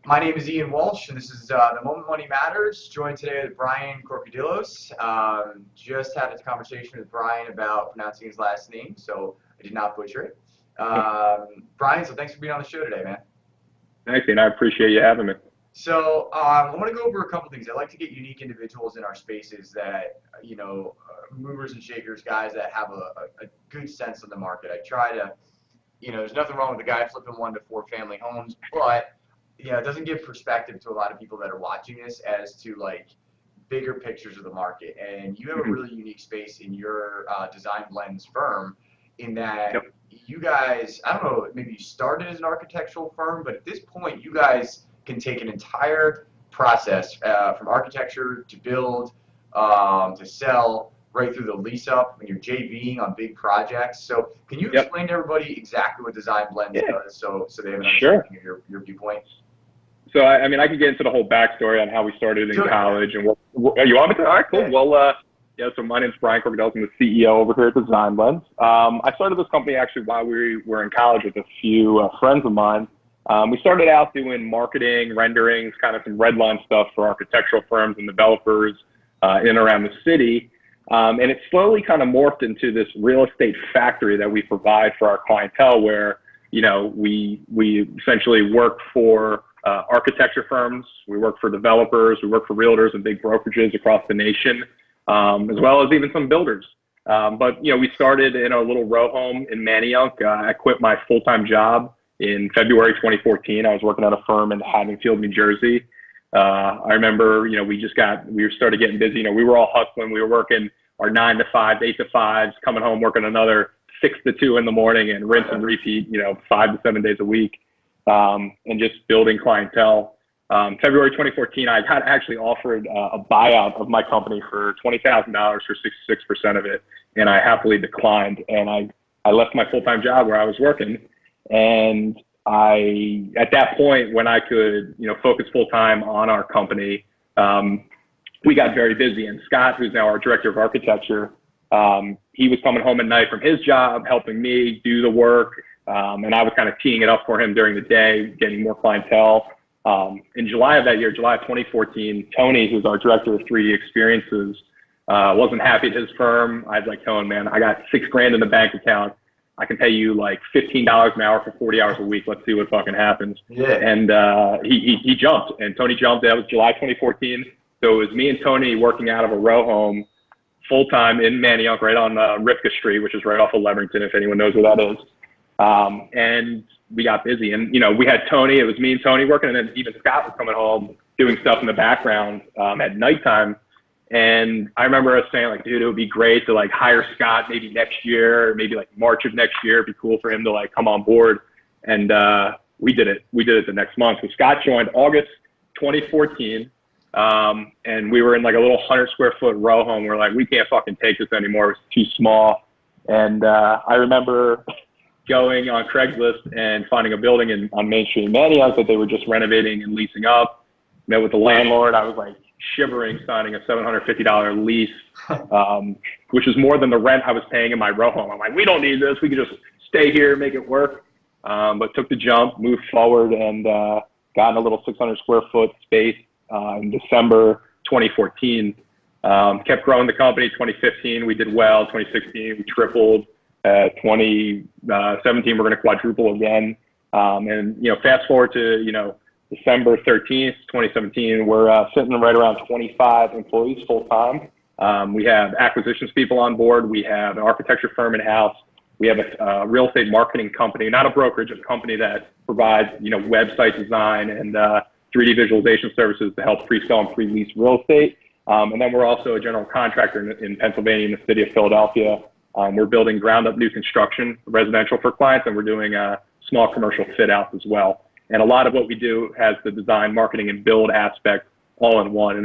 My name is Ian Walsh, and this is The Moment Money Matters. Joined today with Brian Corcodilos. Just had a conversation with Brian about pronouncing his last name, so I did not butcher it. Brian, so thanks for being on the show today, man. Thanks, Ian. I appreciate you having me. So I want to go over a couple things. I like to get unique individuals in our spaces that, movers and shakers, guys that have a good sense of the market. I try to, there's nothing wrong with the guy flipping 1 to 4 family homes, but it doesn't give perspective to a lot of people that are watching this as to like bigger pictures of the market. And you have a really unique space in your Designblendz firm in that you guys, I don't know, maybe you started as an architectural firm, but at this point you guys can take an entire process from architecture to build to sell right through the lease up when you're JVing on big projects. So can you explain to everybody exactly what Designblendz does so they have an understanding of your viewpoint? So, I mean, I can get into the whole backstory on how we started in college. And you want me to? All right, cool. Well, so my name's Brian Corcodilos. I'm the CEO over here at Designblendz. I started this company actually while we were in college with a few friends of mine. We started out doing marketing, renderings, kind of some red line stuff for architectural firms and developers in and around the city. And it slowly kind of morphed into this real estate factory that we provide for our clientele where, we essentially work for architecture firms, we work for developers, we work for realtors and big brokerages across the nation, as well as even some builders. But we started in a little row home in Manayunk. I quit my full-time job in February 2014. I was working at a firm in Haddonfield, New Jersey. I remember, we started getting busy. We were all hustling. We were working our 9 to 5, 8 to 5s, coming home, working another 6 to 2 in the morning and rinse and repeat, 5 to 7 days a week. And just building clientele. February 2014, I had actually offered a buyout of my company for $20,000 for 66% of it, and I happily declined. And I left my full-time job where I was working, and at that point, when I could, focus full-time on our company, we got very busy. And Scott, who's now our director of architecture, he was coming home at night from his job, helping me do the work. And I was kind of teeing it up for him during the day, getting more clientele. In July of that year, July of 2014, Tony, who's our director of 3D experiences, wasn't happy at his firm. I was like, telling him, man, I got $6,000 in the bank account. I can pay you like $15 an hour for 40 hours a week. Let's see what fucking happens. Yeah. And he jumped, and Tony jumped. That was July 2014. So it was me and Tony working out of a row home full-time in Manayunk, right on Ripka Street, which is right off of Leverington, if anyone knows where that is. And we got busy, and we had Tony. It was me and Tony working, and then even Scott was coming home doing stuff in the background at nighttime. And I remember us saying, like, dude, it would be great to like hire Scott maybe next year, or maybe like March of next year. It'd be cool for him to like come on board. And we did it. We did it the next month. So Scott joined August 2014, and we were in like a little 100 square foot row home. We're like, we can't fucking take this anymore. It's too small. And I remember going on Craigslist and finding a building on Main Street in Manayunk that they were just renovating and leasing up. Met with the landlord. I was like shivering, signing a $750 lease, which is more than the rent I was paying in my row home. I'm like, we don't need this. We can just stay here, make it work. But took the jump, moved forward, and got in a little 600 square foot space in December 2014. Kept growing the company. 2015, we did well. 2016, we tripled. 2017, we're going to quadruple again. And, fast forward to, December 13th, 2017, we're sitting right around 25 employees full time. We have acquisitions people on board. We have an architecture firm in-house. We have a real estate marketing company, not a brokerage, a company that provides, website design and 3D visualization services to help pre-sell and pre-lease real estate. And then we're also a general contractor in Pennsylvania, in the city of Philadelphia. We're building ground up new construction, residential for clients, and we're doing small commercial fit outs as well. And a lot of what we do has the design, marketing, and build aspect all in one.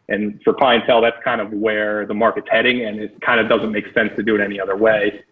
And for clientele, that's kind of where the market's heading, and it kind of doesn't make sense to do it any other way.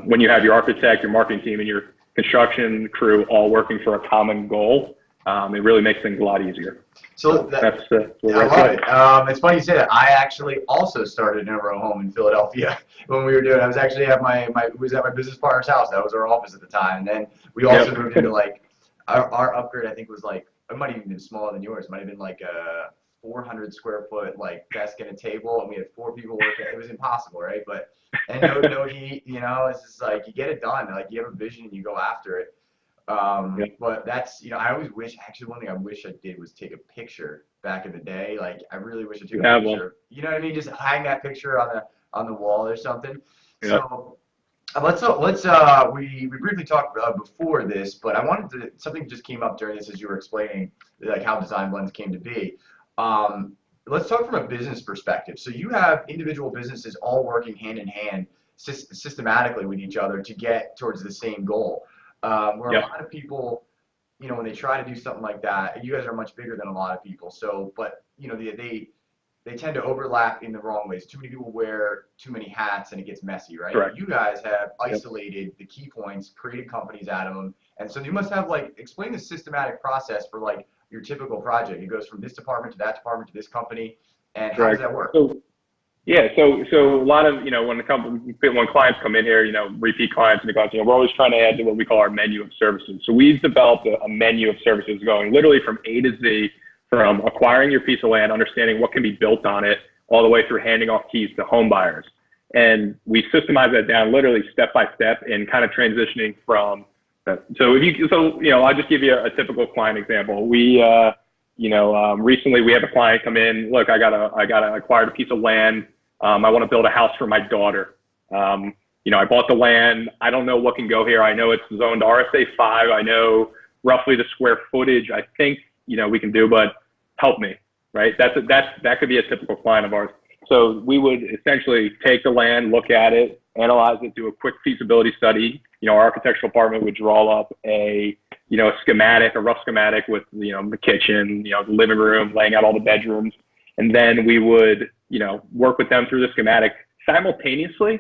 When you have your architect, your marketing team, and your construction crew all working for a common goal, it really makes things a lot easier. So that's I love it. It's funny you say that. I actually also started in a row home in Philadelphia when we were doing. I was actually at my business partner's house. That was our office at the time, and then we also moved into like our upgrade. I think was like it might have even been smaller than yours. It might have been like a 400 square foot like desk and a table, and we had 4 people working. It was impossible, right? But and no heat, you know. It's just like you get it done. Like you have a vision and you go after it. But that's, you know, I always wish, actually one thing I wish I did was take a picture back in the day. Like I really wish I took a picture. You know what I mean? Just hang that picture on the wall or something. Yeah. So we briefly talked before this, but I wanted to, something just came up during this as you were explaining like how Designblendz came to be. Let's talk from a business perspective. So you have individual businesses all working hand in hand systematically with each other to get towards the same goal. Where a lot of people, you know, when they try to do something like that, you guys are much bigger than a lot of people. So, but you know, they tend to overlap in the wrong ways. Too many people wear too many hats and it gets messy, right? Correct. You guys have isolated the key points, created companies out of them. And so you must have like, explain the systematic process for like your typical project. It goes from this department to that department to this company. And how does that work? So a lot of, you know, when clients come in here, you know, repeat clients, you know, we're always trying to add to what we call our menu of services. So we've developed a menu of services going literally from A to Z, from acquiring your piece of land, understanding what can be built on it, all the way through handing off keys to home buyers. And we systemize that down literally step by step and kind of transitioning from that. So you know, I'll just give you a typical client example. Recently we have a client come in, look, I acquired a piece of land. I want to build a house for my daughter. You know, I bought the land. I don't know what can go here. I know it's zoned RSA 5. I know roughly the square footage. I think, you know, we can do, but help me, right? That could be a typical client of ours. So we would essentially take the land, look at it, analyze it, do a quick feasibility study. You know, our architectural department would draw up a rough schematic with, you know, the kitchen, you know, the living room, laying out all the bedrooms. And then we would, you know, work with them through the schematic. Simultaneously,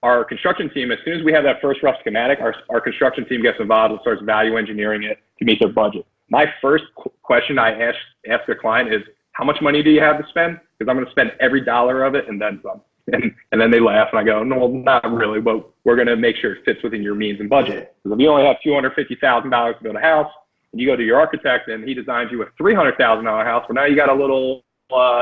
our construction team, as soon as we have that first rough schematic, our construction team gets involved and starts value engineering it to meet their budget. My first question I ask the client is, how much money do you have to spend? Because I'm going to spend every dollar of it and then some. And then they laugh and I go, no, well, not really, but we're going to make sure it fits within your means and budget. Because if you only have $250,000 to build a house, and you go to your architect and he designs you a $300,000 house, well, now you got a little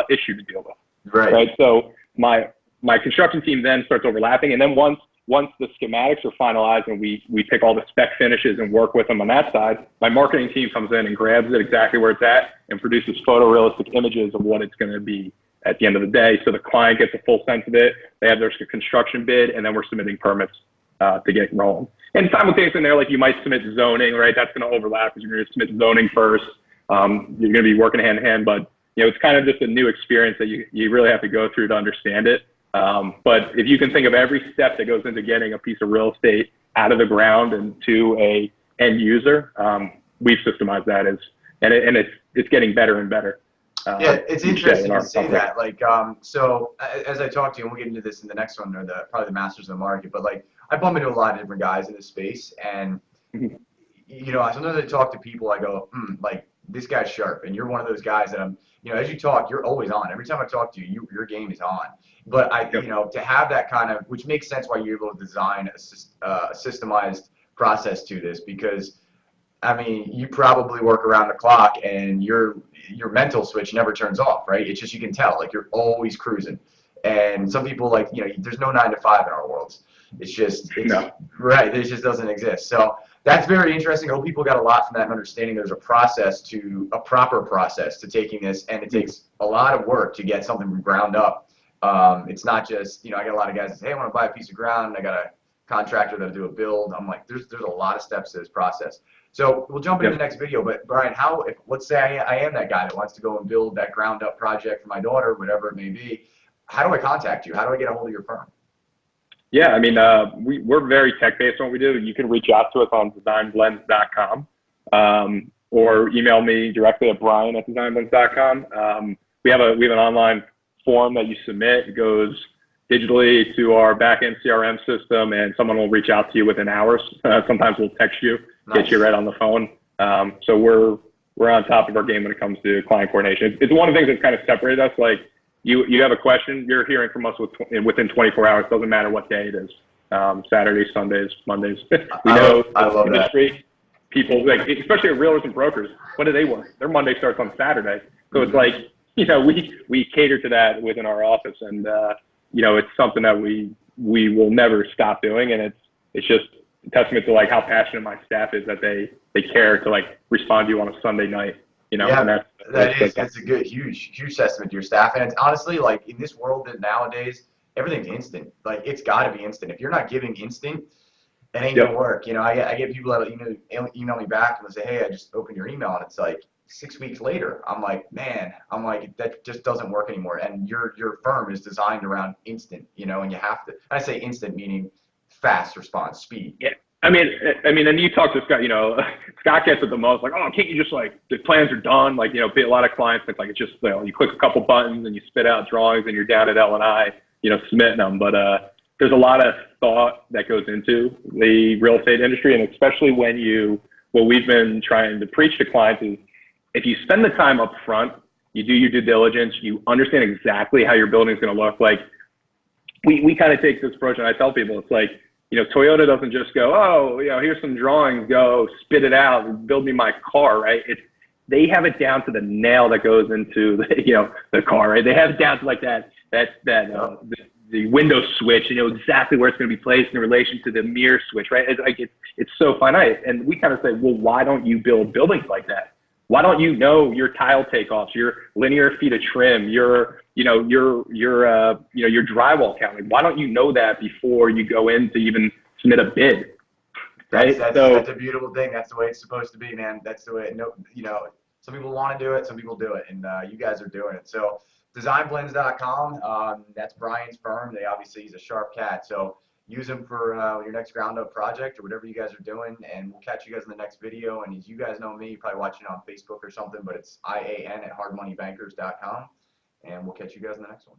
issue to deal with. Right. So my construction team then starts overlapping, and then once the schematics are finalized and we pick all the spec finishes and work with them on that side, my marketing team comes in and grabs it exactly where it's at and produces photorealistic images of what it's going to be at the end of the day. So the client gets a full sense of it. They have their construction bid, and then we're submitting permits to get rolling. And simultaneously in there, like you might submit zoning, right? That's going to overlap because you're going to submit zoning first. You're going to be working hand in hand, but you know, it's kind of just a new experience that you really have to go through to understand it. But if you can think of every step that goes into getting a piece of real estate out of the ground and to a end user, we've systemized that and it's getting better and better. Yeah, it's interesting to say that. Like, so as I talk to you, and we'll get into this in the next one, or probably the masters of the market, but like I bump into a lot of different guys in this space, and you know, sometimes I talk to people, I go, like this guy's sharp, and you're one of those guys that I'm, you know, as you talk, you're always on. Every time I talk to you, your game is on. But you know, to have that kind of, which makes sense why you're able to design a systemized process to this, because I mean, you probably work around the clock and your mental switch never turns off, right? It's just, you can tell, like you're always cruising. And some people, like, you know, there's no 9 to 5 in our worlds. It's just, right, it just doesn't exist. So that's very interesting. I hope people got a lot from that and understanding there's a proper process to taking this, and it takes a lot of work to get something from ground up. It's not just, you know, I got a lot of guys that say, hey, I want to buy a piece of ground, and I got a contractor that'll do a build. I'm like, there's a lot of steps to this process. So we'll jump into the next video, but Brian, let's say I am that guy that wants to go and build that ground up project for my daughter, whatever it may be. How do I contact you? How do I get a hold of your firm? Yeah, I mean, we're very tech-based on what we do. You can reach out to us on designblendz.com or email me directly at brian@designblendz.com. We have an online form that you submit. It goes digitally to our back-end CRM system, and someone will reach out to you within hours. Sometimes we'll text you, get you right on the phone. So we're on top of our game when it comes to client coordination. It's one of the things that's kind of separated us. Like you have a question, you're hearing from us within 24 hours. Doesn't matter what day it is. Saturdays, Sundays, Mondays. We know I love industry. people, like especially realtors and brokers, when do they work? Their Monday starts on Saturday. So it's like, you know, we cater to that within our office, and you know, it's something that we will never stop doing, and it's just a testament to like how passionate my staff is that they care to like respond to you on a Sunday night, you know. Yeah, And that's a good, huge testament to your staff. And it's honestly, like, in this world that nowadays, everything's instant. Like, it's got to be instant. If you're not giving instant, it ain't gonna work. You know, I get people that, you know, email me back and say, hey, I just opened your email, and it's like 6 weeks later. I'm like, man, that just doesn't work anymore. And your firm is designed around instant, you know, and you have to. I say instant meaning fast response, speed. yeah. I mean, and you talk to Scott, you know, Scott gets it the most, like, oh, can't you just like, the plans are done? Like, you know, a lot of clients think like, it's just, you know, you click a couple buttons and you spit out drawings and you're down at L&I, you know, submitting them. But there's a lot of thought that goes into the real estate industry. And especially what we've been trying to preach to clients is, if you spend the time up front, you do your due diligence, you understand exactly how your building is going to look. Like, we kind of take this approach, and I tell people, it's like, you know, Toyota doesn't just go, oh, you know, here's some drawings, go spit it out and build me my car, right? They have it down to the nail that goes into the, you know, the car, right? They have it down to like the window switch, you know, exactly where it's going to be placed in relation to the mirror switch, right? It's so finite. And we kind of say, well, why don't you build buildings like that? Why don't you know your tile takeoffs, your linear feet of trim, your drywall count? Like, why don't you know that before you go in to even submit a bid? Right? That's a beautiful thing. That's the way it's supposed to be, man. That's the way. No, you know, some people want to do it, some people do it, and you guys are doing it. So, designblendz.com. That's Brian's firm. He's a sharp cat. So use him for your next ground up project or whatever you guys are doing, and we'll catch you guys in the next video. And as you guys know me, you're probably watching on Facebook or something, but it's IAN@hardmoneybankers.com, and we'll catch you guys in the next one.